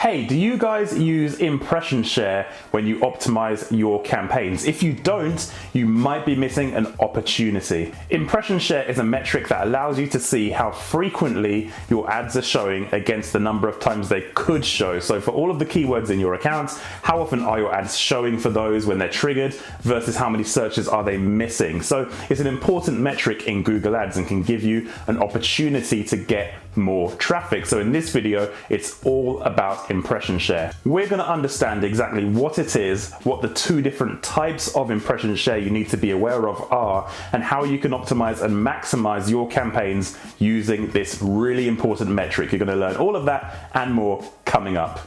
Hey, do you guys use impression share when you optimize your campaigns? If you don't, you might be missing an opportunity. Impression share is a metric that allows you to see how frequently your ads are showing against the number of times they could show. So for all of the keywords in your account, how often are your ads showing for those when they're triggered versus how many searches are they missing? So it's an important metric in Google Ads and can give you an opportunity to get more traffic. So in this video, it's all about impression share. We're going to understand exactly what it is, what the two different types of impression share you need to be aware of are, and how you can optimize and maximize your campaigns using this really important metric. You're going to learn all of that and more coming up.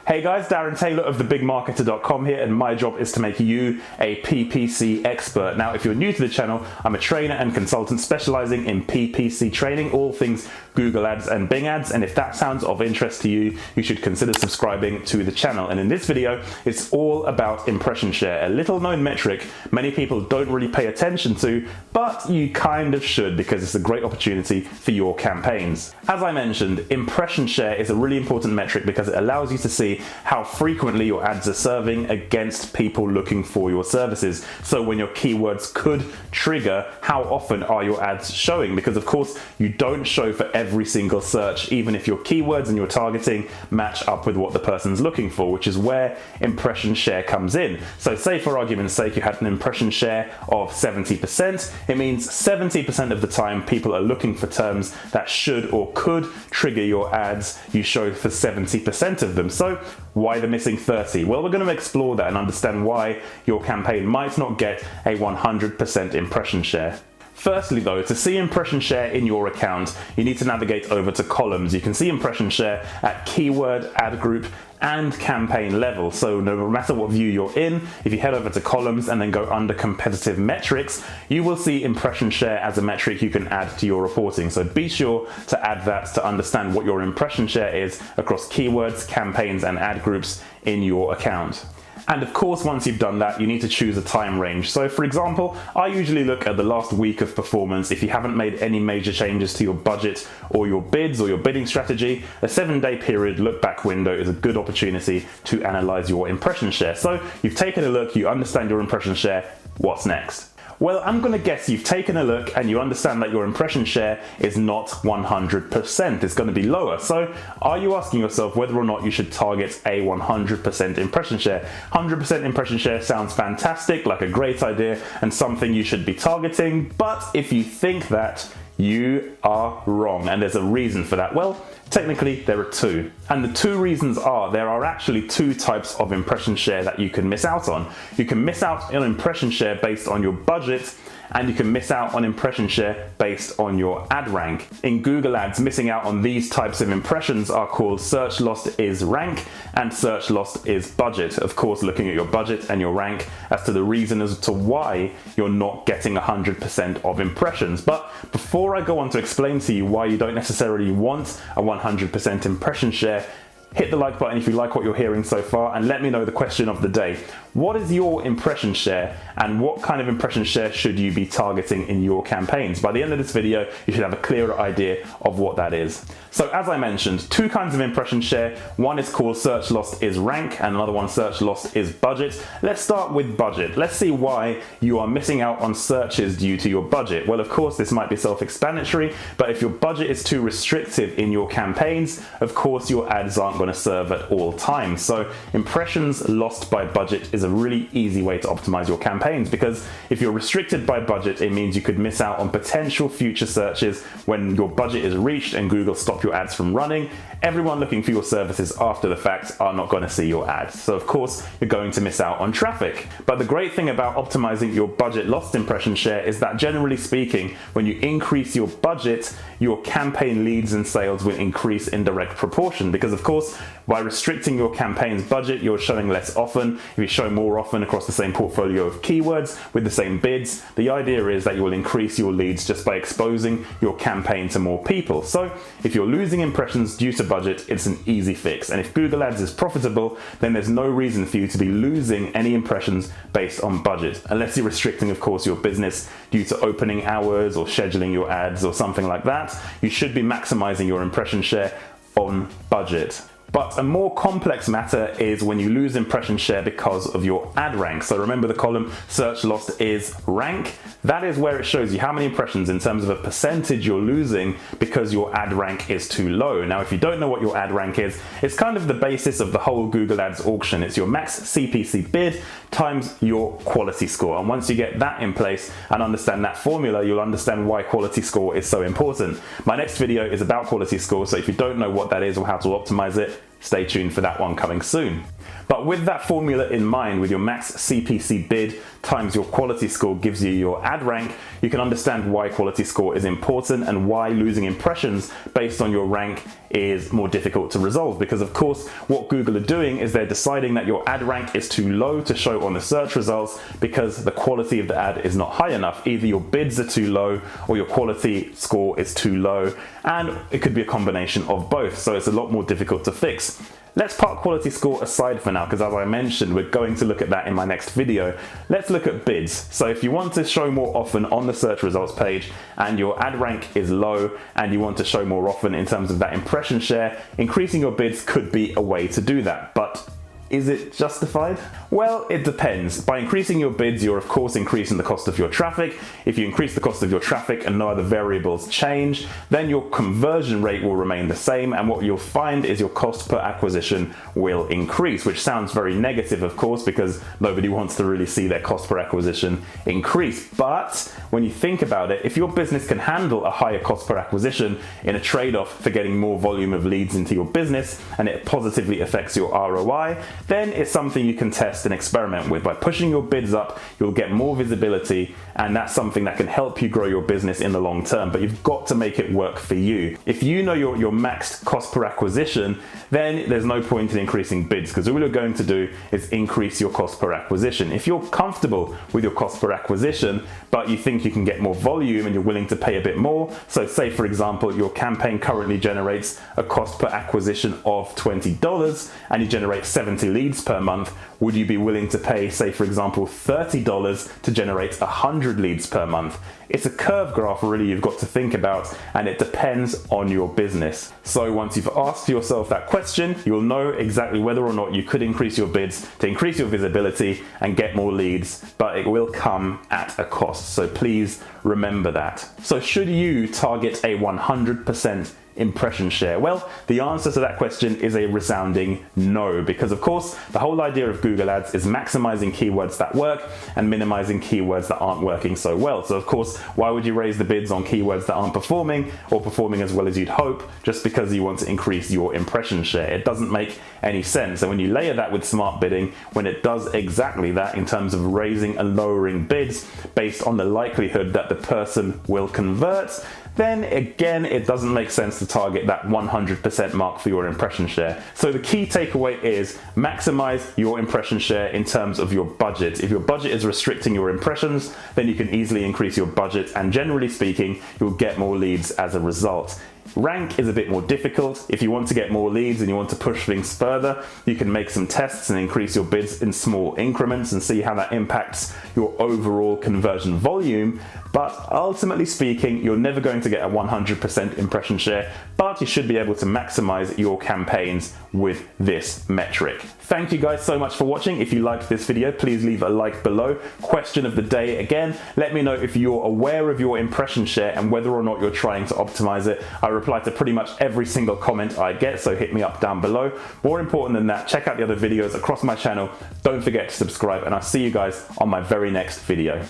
Hey guys, Darren Taylor of thebigmarketer.com here, and my job is to make you a PPC expert. Now, if you're new to the channel, I'm a trainer and consultant specializing in PPC training, all things Google Ads and Bing Ads, and if that sounds of interest to you, you should consider subscribing to the channel. And in this video, it's all about impression share, a little known metric many people don't really pay attention to, but you kind of should because it's a great opportunity for your campaigns. As I mentioned, impression share is a really important metric because it allows you to see how frequently your ads are serving against people looking for your services. So when your keywords could trigger, how often are your ads showing? Because of course you don't show for every single search, even if your keywords and your targeting match up with what the person's looking for, which is where impression share comes in. So say for argument's sake you had an impression share of 70%, it means 70% of the time people are looking for terms that should or could trigger your ads, you show for 70% of them. So why the missing 30? Well, we're going to explore that and understand why your campaign might not get a 100% impression share. Firstly though, to see impression share in your account, you need to navigate over to columns. You can see impression share at keyword, ad group, and campaign level. So no matter what view you're in, if you head over to columns and then go under competitive metrics, you will see impression share as a metric you can add to your reporting. So be sure to add that to understand what your impression share is across keywords, campaigns, and ad groups in your account. And of course, once you've done that, you need to choose a time range. So for example, I usually look at the last week of performance. If you haven't made any major changes to your budget or your bids or your bidding strategy, a 7-day period look back window is a good opportunity to analyze your impression share. So you've taken a look, you understand your impression share, what's next? Well, I'm going to guess you've taken a look and you understand that your impression share is not 100%. It's going to be lower. So are you asking yourself whether or not you should target a 100% impression share? 100% impression share sounds fantastic, like a great idea and something you should be targeting. But if you think that, you are wrong, and there's a reason for that. Well, technically there are two, and the two reasons are there are actually two types of impression share that you can miss out on. You can miss out on impression share based on your budget, and you can miss out on impression share based on your ad rank. In Google Ads, missing out on these types of impressions are called search lost is rank and search lost is budget. Of course, looking at your budget and your rank as to the reason as to why you're not getting 100% of impressions. But before I go on to explain to you why you don't necessarily want a 100% impression share, hit the like button if you like what you're hearing so far, and let me know the question of the day. What is your impression share, and what kind of impression share should you be targeting in your campaigns? By the end of this video, you should have a clearer idea of what that is. So as I mentioned, two kinds of impression share. One is called search lost is rank, and another one search lost is budget. Let's start with budget. Let's see why you are missing out on searches due to your budget. Well, of course, this might be self-explanatory, but if your budget is too restrictive in your campaigns, of course, your ads aren't going to serve at all times. So impressions lost by budget is a really easy way to optimize your campaigns, because if you're restricted by budget, it means you could miss out on potential future searches when your budget is reached and Google stops your ads from running. Everyone looking for your services after the fact are not going to see your ads. So of course, you're going to miss out on traffic. But the great thing about optimizing your budget lost impression share is that generally speaking, when you increase your budget, your campaign leads and sales will increase in direct proportion, because of course, course, by restricting your campaign's budget, you're showing less often. If you show more often across the same portfolio of keywords with the same bids, the idea is that you will increase your leads just by exposing your campaign to more people. So if you're losing impressions due to budget, it's an easy fix. And if Google Ads is profitable, then there's no reason for you to be losing any impressions based on budget, unless you're restricting, of course, your business due to opening hours or scheduling your ads or something like that. You should be maximizing your impression share on budget. But a more complex matter is when you lose impression share because of your ad rank. So remember the column search lost is rank. That is where it shows you how many impressions in terms of a percentage you're losing because your ad rank is too low. Now, if you don't know what your ad rank is, it's kind of the basis of the whole Google Ads auction. It's your max CPC bid times your quality score. And once you get that in place and understand that formula, you'll understand why quality score is so important. My next video is about quality score, so if you don't know what that is or how to optimize it, stay tuned for that one coming soon. But with that formula in mind, with your max CPC bid times your quality score gives you your ad rank, you can understand why quality score is important and why losing impressions based on your rank is more difficult to resolve. Because of course, what Google are doing is they're deciding that your ad rank is too low to show on the search results because the quality of the ad is not high enough. Either your bids are too low or your quality score is too low, and it could be a combination of both. So it's a lot more difficult to fix. Let's park quality score aside for now, because as I mentioned, we're going to look at that in my next video. Let's look at bids. So if you want to show more often on the search results page and your ad rank is low and you want to show more often in terms of that impression share, increasing your bids could be a way to do that. But is it justified? Well, it depends. By increasing your bids, you're of course increasing the cost of your traffic. If you increase the cost of your traffic and no other variables change, then your conversion rate will remain the same, and what you'll find is your cost per acquisition will increase, which sounds very negative, of course, because nobody wants to really see their cost per acquisition increase. But when you think about it, if your business can handle a higher cost per acquisition in a trade-off for getting more volume of leads into your business, and it positively affects your ROI, then it's something you can test and experiment with. By pushing your bids up, you'll get more visibility, and that's something that can help you grow your business in the long term, but you've got to make it work for you. If you know your maxed cost per acquisition, then there's no point in increasing bids, because all you're going to do is increase your cost per acquisition. If you're comfortable with your cost per acquisition, but you think you can get more volume and you're willing to pay a bit more, so say for example, your campaign currently generates a cost per acquisition of $20 and you generate 70 leads per month, would you be willing to pay, say for example, $30 to generate 100 leads per month? It's a curve graph really you've got to think about, and it depends on your business. So once you've asked yourself that question, you'll know exactly whether or not you could increase your bids to increase your visibility and get more leads, but it will come at a cost. So please remember that. So should you target a 100% impression share? Well, the answer to that question is a resounding no, because of course the whole idea of Google Ads is maximizing keywords that work and minimizing keywords that aren't working so well. So of course, why would you raise the bids on keywords that aren't performing or performing as well as you'd hope just because you want to increase your impression share? It doesn't make any sense. And when you layer that with smart bidding, when it does exactly that in terms of raising and lowering bids based on the likelihood that the person will convert, then again, it doesn't make sense to target that 100% mark for your impression share. So the key takeaway is maximize your impression share in terms of your budget. If your budget is restricting your impressions, then you can easily increase your budget, and generally speaking, you'll get more leads as a result. Rank is a bit more difficult. If you want to get more leads and you want to push things further, you can make some tests and increase your bids in small increments and see how that impacts your overall conversion volume. But ultimately speaking, you're never going to get a 100% impression share, but you should be able to maximize your campaigns with this metric. Thank you guys so much for watching. If you liked this video, please leave a like below. Question of the day again, let me know if you're aware of your impression share and whether or not you're trying to optimize it. I reply to pretty much every single comment I get, so hit me up down below. More important than that, check out the other videos across my channel. Don't forget to subscribe, and I'll see you guys on my very next video.